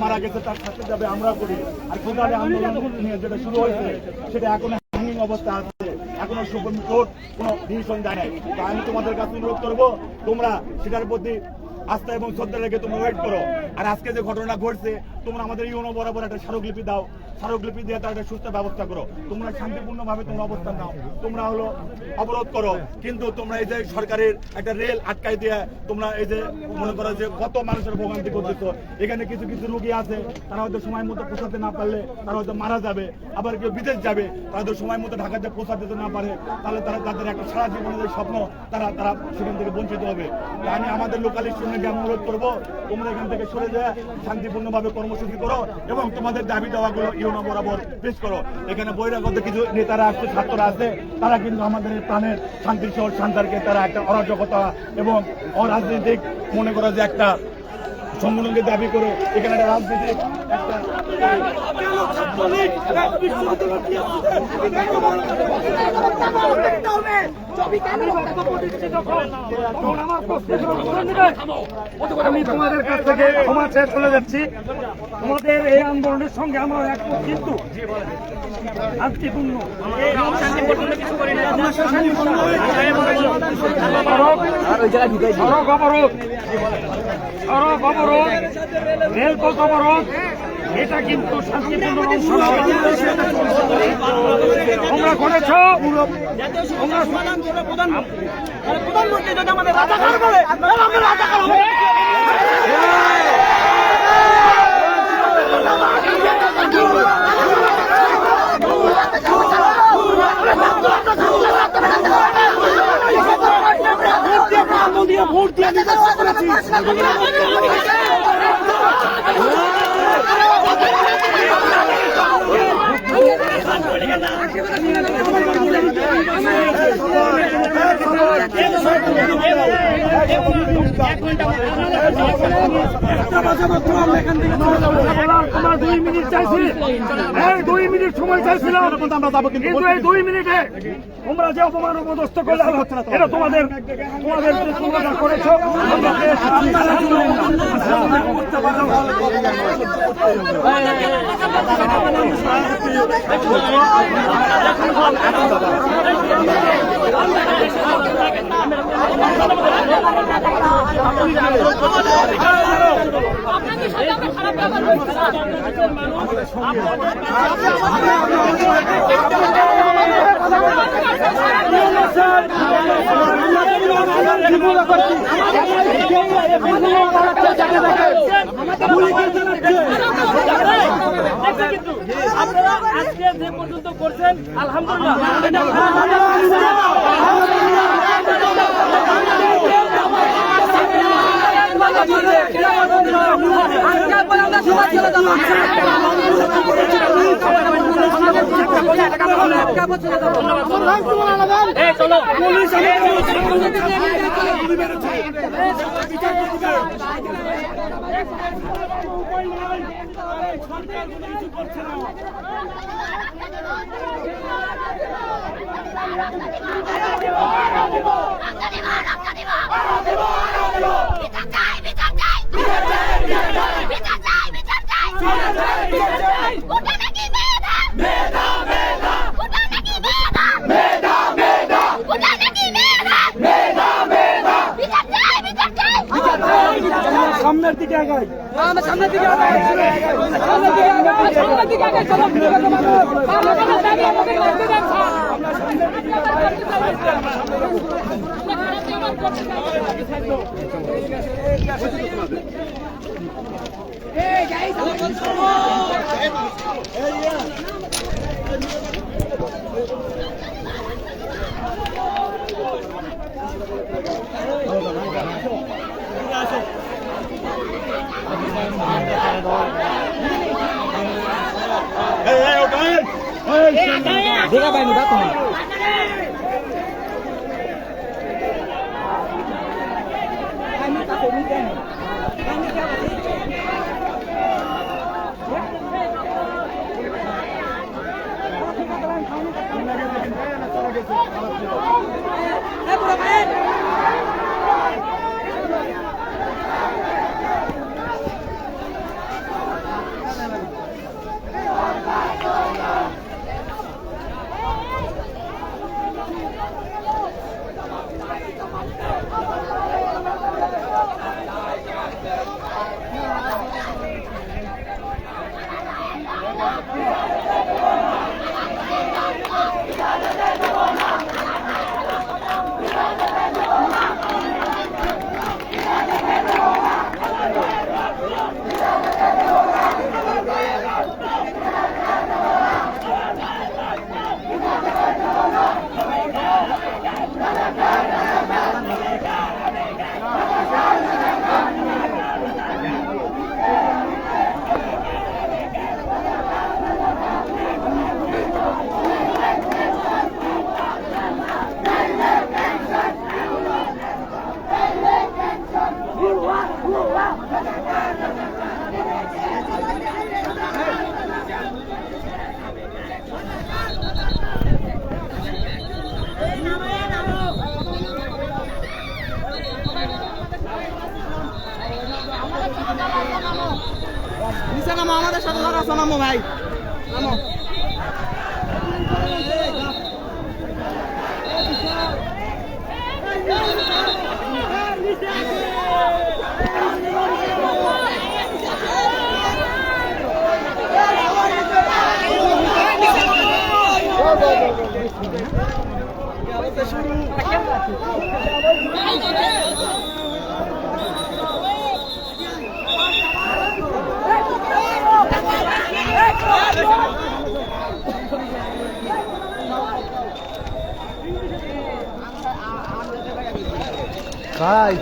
মারা গেছে তার সাথে যাবে আমরা করি আর কোটালে আন্দোলন নিয়ে যেটা শুরু হয়েছে সেটা এখনো হ্যাঙ্গিং অবস্থা আছে, এখনো সুপ্রিম কোর্ট কোনো ডিসিশন দেয় নাই। তো আমি তোমাদের কাছে অনুরোধ করবো তোমরা সেটার প্রতি আস্থা এবং শ্রদ্ধা রেখে তোমরা ওয়েট করো। আর আজকে যে ঘটনা ঘটছে তোমরা আমাদের ইউনো বরাবর একটা স্মারকলিপি দাও, স্মারকলিপি দিয়ে তার একটা সুস্থ ব্যবস্থা করো। তোমরা শান্তিপূর্ণভাবে তোমরা অবস্থান নাও, তোমরা হলো অবরোধ করো, কিন্তু তোমরা এই যে সরকারের একটা রেল আটকাই দিয়ে তোমরা এই যে মনে করো যে কত মানুষের ভোগান্তি করতেছো। এখানে কিছু কিছু রোগী আছে তারা হয়তো সময় মতো পৌঁছাতে না পারলে তারা হয়তো মারা যাবে, আবার কেউ বিদেশ যাবে তারা হয়তো সময় মতো ঢাকাতে পৌঁছাতে না পারে, তাহলে তারা তাদের একটা সারা জীবনের স্বপ্ন তারা তারা সেখান থেকে বঞ্চিত হবে। আমি আমাদের লোকালিস্ট সঙ্গে অনুরোধ করবো তোমরা এখান থেকে সরে যায় শান্তিপূর্ণভাবে কর্মসূচি করো এবং তোমাদের দাবি দেওয়াগুলো ইউনো বরাবর পেশ করো। এখানে বহিরাগত কিছু নেতারা আসছে, ছাত্ররা আছে, তারা কিন্তু আমাদের প্রাণের শান্তির শহর সন্তানকে তারা একটা অরাজকতা এবং অরাজনৈতিক মনে করো যে একটা সম্মেলনকে দাবি করে এখানে একটা রাজনৈতিক একটা ছাত্রলীগ আমি তোমাদের কাছ থেকে ক্ষমা চেয়ে চলে যাচ্ছি। তোমাদের এই আন্দোলনের সঙ্গে আমরা একমত, কিন্তু শান্তিপূর্ণ সড়ক অবরোধ, রেলপথ অবরোধ, এটা কিন্তু শান্তিপূর্ণ অংশ নয়। তোমরা করেছ, প্রধানমন্ত্রী যদি আমাদের রাজাকার বলে আমরা রাজাকার হবে। ভোট দিয়ে তোমার 2 মিনিট চাইছি, 2 মিনিট সময় চাইছিলাম, কিন্তু এই 2 মিনিটে তোমরা যে অপমান অপদস্থ করলে এটা তোমাদের তোমরা করেছ। আপনারা আজকে যে পর্যন্ত করছেন আলহামদুলিল্লাহ। সামনের দিকে আগাই, সামনের দিকে আগাই, সামনের দিকে আগাই, দেখা পাইনি বা তুমি ভাই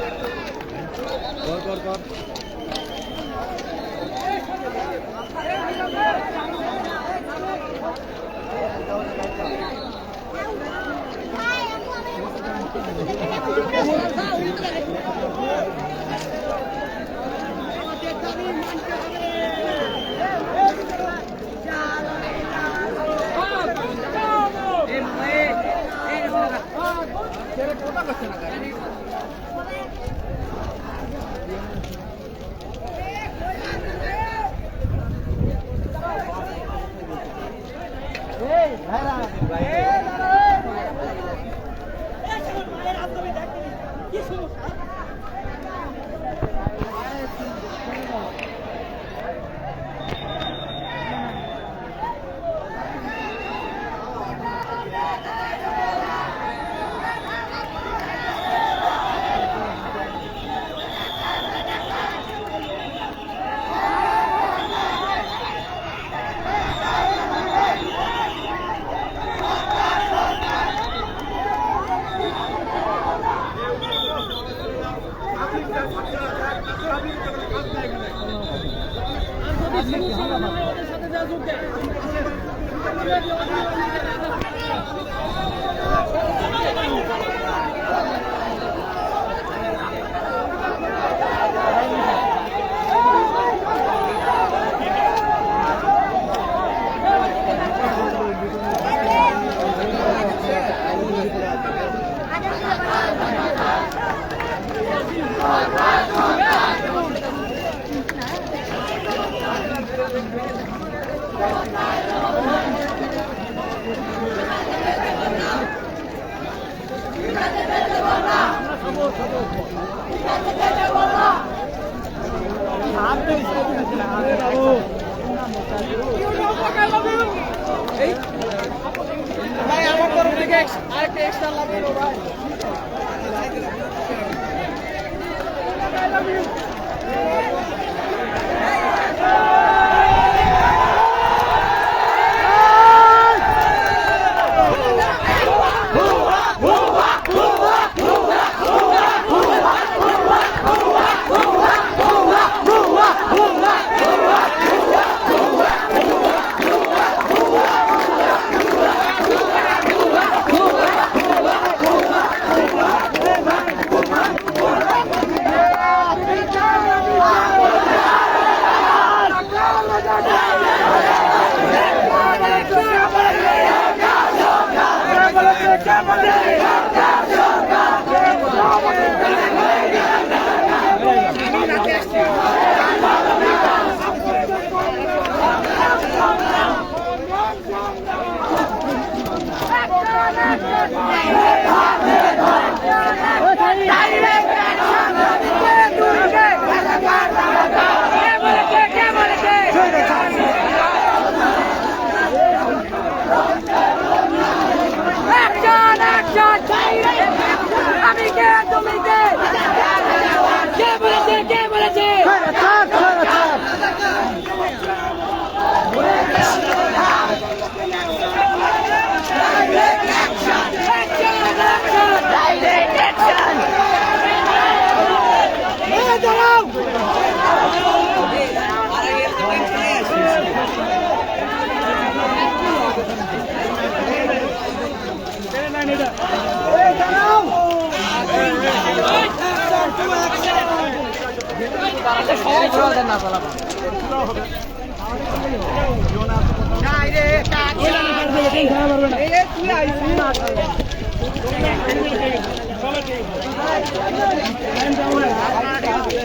ভাই আমার তরফ থেকে আরেকটা এক্সট্রা লাগবে ভাই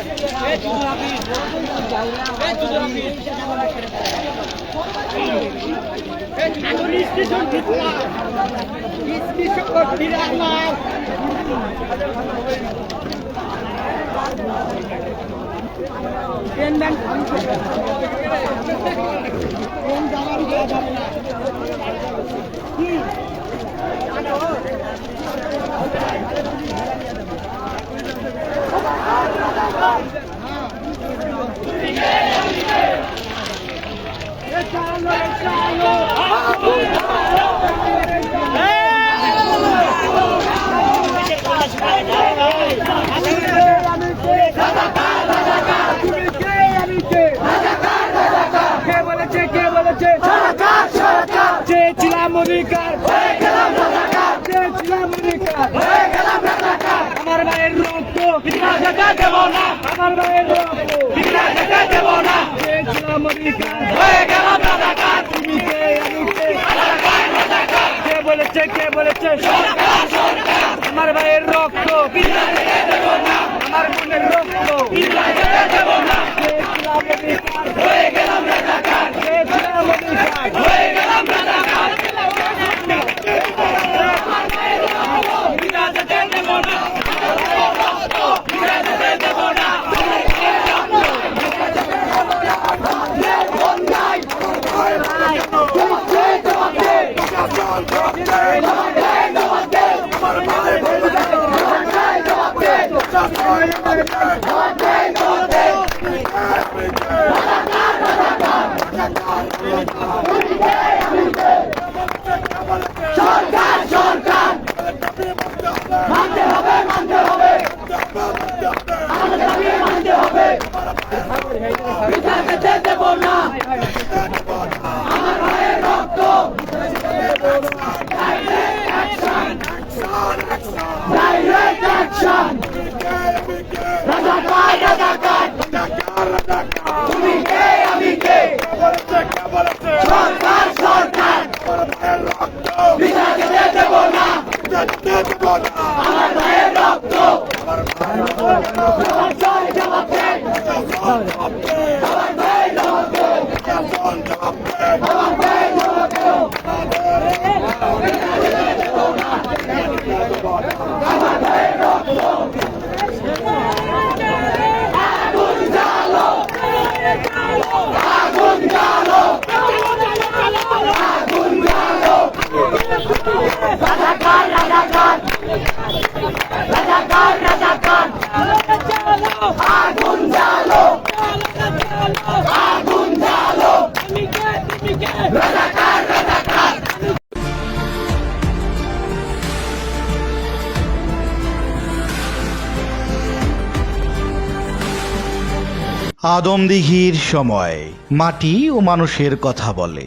Hey, চেয়েছিলাম অধিকার, চেয়েছিলাম অধিকার, আমার মায়ের রক্ত দেব না, আমার মায়ের রক্ত দেব না, চেয়েছিলাম অধিকার, তুমি কে, আমি কে, কে বলেছে, কে বলেছে আমার মায়ের রক্ত, আমার বোনের রক্ত, চেয়েছিলাম অধিকার, চেয়েছিলাম অধিকার, আদমদীঘির সময়, মাটি ও মানুষের কথা বলে।